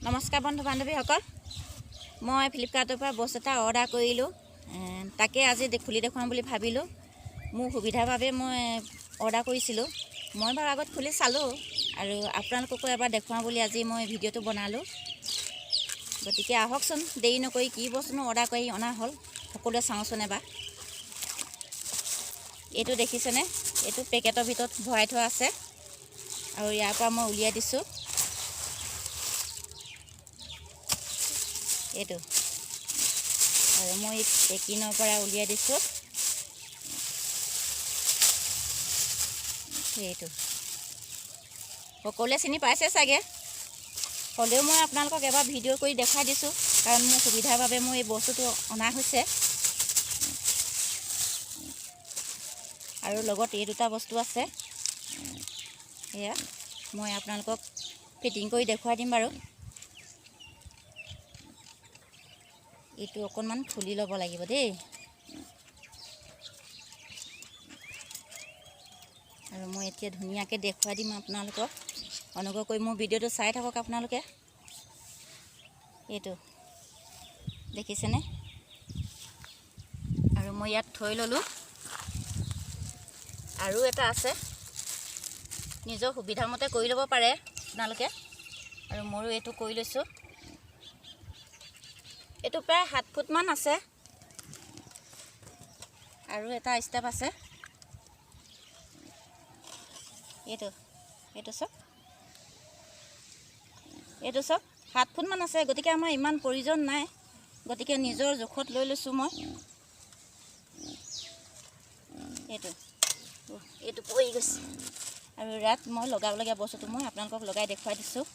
নমস্কাৰ বন্ধু বান্ধৱীসকল, মই ফ্লিপকাৰ্টৰ পৰা বস্তু এটা অৰ্ডাৰ কৰিলোঁ। তাকে আজি খুলি দেখুৱাম বুলি ভাবিলোঁ। মোৰ সুবিধাৰ বাবে মই অৰ্ডাৰ কৰিছিলোঁ। মই বাৰু আগত খুলি চালোঁ আৰু আপোনালোককো এবাৰ দেখুৱাম বুলি আজি মই ভিডিঅ'টো বনালোঁ। গতিকে আহকচোন, দেৰি নকৰি কি বস্তুনো অৰ্ডাৰ কৰি অনা হ'ল সকলোৱে চাওঁচোন এবাৰ। এইটো দেখিছেনে? এইটো পেকেটৰ ভিতৰত ভৰাই থোৱা আছে আৰু ইয়াৰ পৰা মই উলিয়াই দিছোঁ। এইটো আৰু মই পেকিঙৰ পৰা উলিয়াই দিছোঁ। সেইটো সকলোৱে চিনি পাইছে চাগে, হ'লেও মই আপোনালোকক এবাৰ ভিডিঅ' কৰি দেখাই দিছোঁ, কাৰণ মোৰ সুবিধাৰ বাবে মোৰ এই বস্তুটো অনা হৈছে। আৰু লগত এই দুটা বস্তু আছে, সেয়া মই আপোনালোকক ফিটিং কৰি দেখুৱাই দিম বাৰু। এইটো অকণমান খুলি ল'ব লাগিব দেই। আৰু মই এতিয়া ধুনীয়াকৈ দেখুৱাই দিম আপোনালোকক। অনুগ্ৰহ কৰি মোৰ ভিডিঅ'টো চাই থাকক আপোনালোকে। এইটো দেখিছেনে? আৰু মই ইয়াত থৈ ল'লোঁ। আৰু এটা আছে, নিজৰ সুবিধা মতে কৰি ল'ব পাৰে আপোনালোকে। আৰু ময়ো এইটো কৰি লৈছোঁ। এইটো প্ৰায় 7 ফুটমান আছে। আৰু এটা ষ্টেপ আছে। এইটো চাওক, 7 ফুটমান আছে। গতিকে আমাৰ ইমান প্ৰয়োজন নাই, গতিকে নিজৰ জোখত লৈ লৈছোঁ মই। এইটো পৰি গৈছে। আৰু ইয়াত মই লগাবলগীয়া বস্তুটো মই আপোনালোকক লগাই দেখুৱাই দিছোঁ।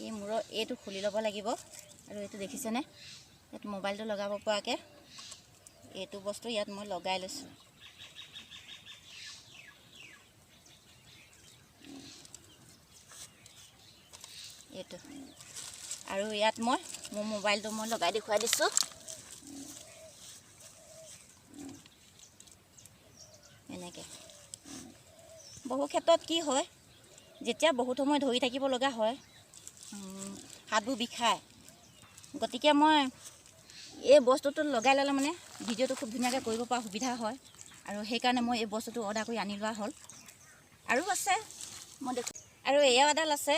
এই মূৰৰ এইটো খুলি ল'ব লাগিব। আৰু এইটো দেখিছেনে? ইয়াত মোবাইলটো লগাব পৰাকৈ এইটো বস্তু ইয়াত মই লগাই লৈছোঁ। এইটো আৰু ইয়াত মই মোৰ মোবাইলটো মই লগাই দেখুৱাই দিছোঁ। এনেকৈ বহু ক্ষেত্ৰত কি হয়, যেতিয়া বহুত সময় ধৰি থাকিব লগা হয়, হাতবোৰ বিষায়। গতিকে মই এই বস্তুটো লগাই ল'লে মানে ভিডিঅ'টো খুব ধুনীয়াকৈ কৰিব পৰা সুবিধা হয়। আৰু সেইকাৰণে মই এই বস্তুটো অৰ্ডাৰ কৰি আনি লোৱা হ'ল। আৰু আছে মই আৰু এয়াও এডাল আছে।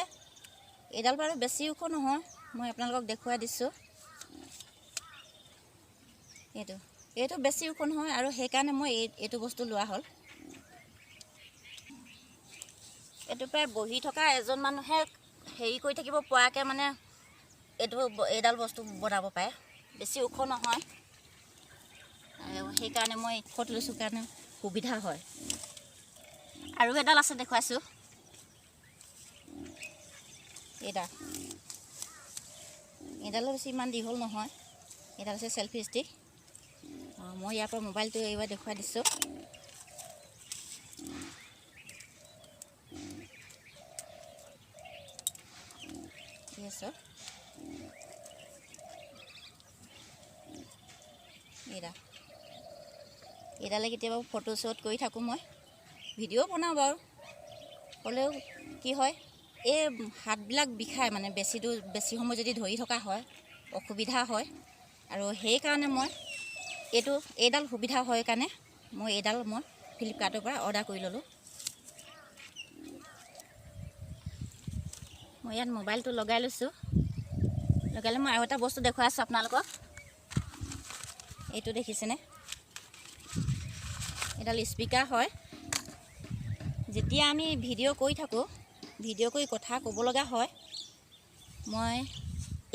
এইডাল বাৰু বেছি ওখ নহয়, মই আপোনালোকক দেখুৱাই দিছোঁ। এইটো বেছি ওখ নহয়, আৰু সেইকাৰণে মই এইটো বস্তু লোৱা হ'ল। এইটো প্ৰায় বহি থকা এজন মানুহে হেৰি কৰি থাকিব পৰাকৈ মানে এইডাল বস্তু বনাব পাৰে। বেছি ওখ নহয়, সেইকাৰণে মই ওখত লৈছোঁ, কাৰণে সুবিধা হয়। আৰু এডাল আছে দেখুৱাইছোঁ। এইডালো বেছি ইমান দীঘল নহয়। এইডাল হৈছে চেল্ফি ষ্টিক। মই ইয়াৰ পৰা মোবাইলটো এইবাৰ দেখুৱাই দিছোঁ। এইডালে কেতিয়াবা ফটো শ্বুট কৰি থাকোঁ, মই ভিডিঅ' বনাওঁ বাৰু। হ'লেও কি হয়, এই হাতবিলাক বিষায়, মানে বেছি সময় যদি ধৰি থকা হয় অসুবিধা হয়। আৰু সেইকাৰণে মই এইডাল সুবিধা হয় কাৰণে মই ফ্লিপকাৰ্টৰ পৰা অৰ্ডাৰ কৰি ল'লোঁ। মই ইয়াত মোবাইলটো লগাই লৈছোঁ। লগালে মই আৰু এটা বস্তু দেখুৱাই আছোঁ আপোনালোকক। এইটো দেখিছেনে? এইডাল স্পীকাৰ হয়। যেতিয়া আমি ভিডিঅ' কৰি থাকোঁ, ভিডিঅ' কৰি কথা ক'ব লগা হয়, মই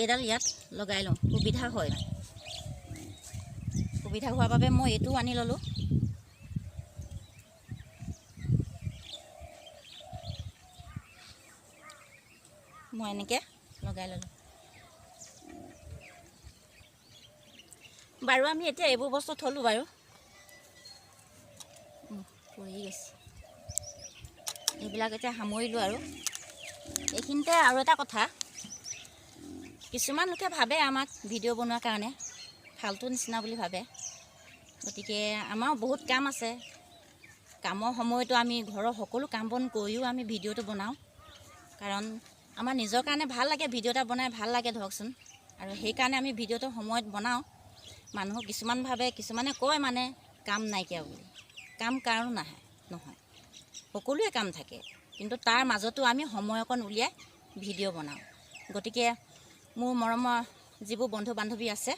এইডাল ইয়াত লগাই লওঁ। সুবিধা হয়। সুবিধা হোৱাৰ বাবে মই এইটোও আনি ল'লোঁ। মই এনেকৈ লগাই ল'লোঁ। বাৰু আমি এতিয়া এইবোৰ বস্তু থ'লোঁ বাৰু। পৰি গৈছে। এইবিলাক এতিয়া সামৰিলোঁ। আৰু এইখিনিতে আৰু এটা কথা, কিছুমান লোকে ভাবে আমাক ভিডিঅ' বনোৱাৰ কাৰণে ফাল্টু নিচিনা বুলি ভাবে। গতিকে আমাৰো বহুত কাম আছে। কামৰ সময়তো আমি ঘৰৰ সকলো কাম বন কৰিও আমি ভিডিঅ'টো বনাওঁ। কাৰণ আমাৰ নিজৰ কাৰণে ভাল লাগে, ভিডিঅ' এটা বনাই ভাল লাগে ধৰকচোন। আৰু সেইকাৰণে আমি ভিডিঅ'টো সময়ত বনাওঁ। মানুহক কিছুমান ভাবে, কিছুমানে কয় মানে কাম নাইকিয়া বুলি। কাম কাৰো নহয়, সকলোৱে কাম থাকে, কিন্তু তাৰ মাজতো আমি সময় অকণ উলিয়াই ভিডিঅ' বনাওঁ। গতিকে মোৰ মৰমৰ যিবোৰ বন্ধু বান্ধৱী আছে,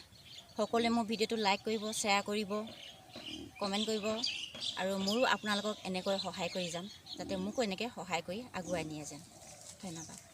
সকলোৱে মোৰ ভিডিঅ'টো লাইক কৰিব, শ্বেয়াৰ কৰিব, কমেণ্ট কৰিব, আৰু মোৰো আপোনালোকক এনেকৈ সহায় কৰি যাম, যাতে মোকো এনেকৈ সহায় কৰি আগুৱাই নিয়ে যেন। ধন্যবাদ।